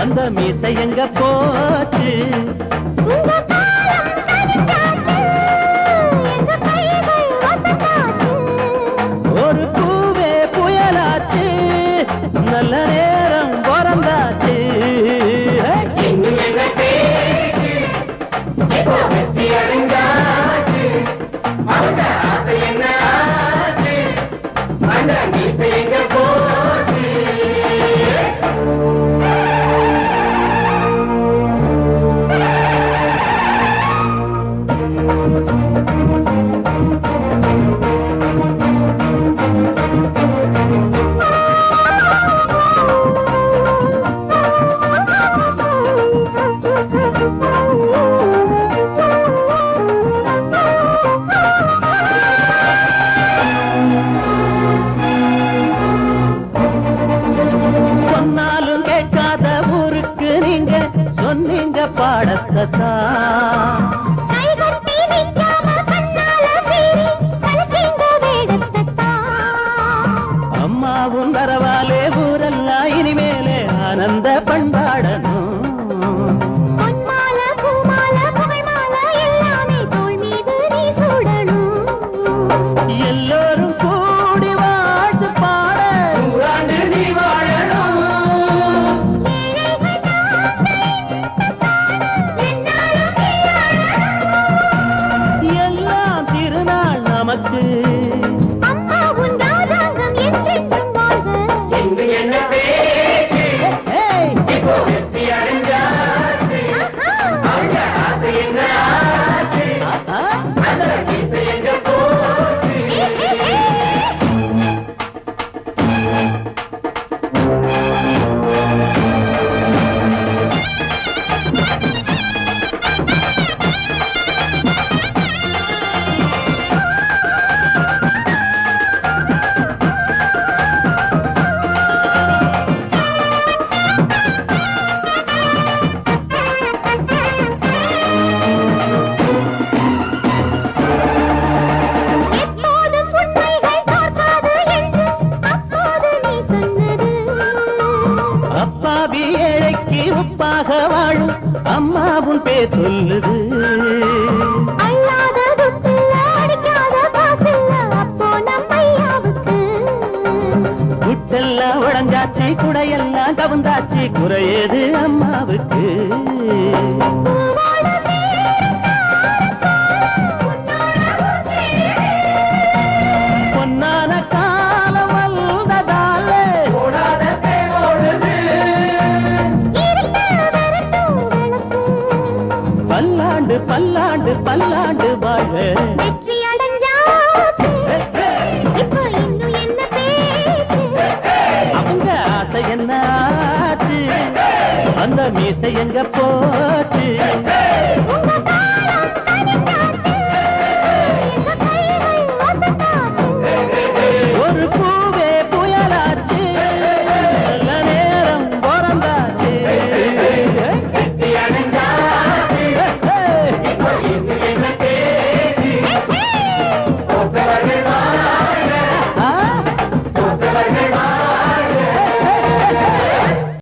அந்த மீசை எங்க போச்சு ஒரு பூவே புயலாச்சு நல்ல நேரம் பிறந்தாச்சு அம்மாவும் வரவாலே ஊரெல்லாம் இனிமேலே ஆனந்த பண்பாடணும் எல்லோரும் கூடி வாழ்த்து பாட நீ வாழணும் எல்லாம் திருநாள் நமக்கு ஏழைக்கு உப்பாக வாழும் அம்மாவும் பேர் சொல்லுது குட்டெல்லாம் உடஞ்சாச்சு குடையெல்லாம் கவுந்தாச்சு குறையது அம்மாவுக்கு பொன்னான காலம் வந்ததால பல்லாண்டு பல்லாண்டு பல்லாண்டு வாழ வெற்றி அடைஞ்சாச்சு இப்போ இன்னும் என்ன பேச்சு அவங்க ஆசை என்ன ஆச்சு அந்த மீசை எங்க போச்சு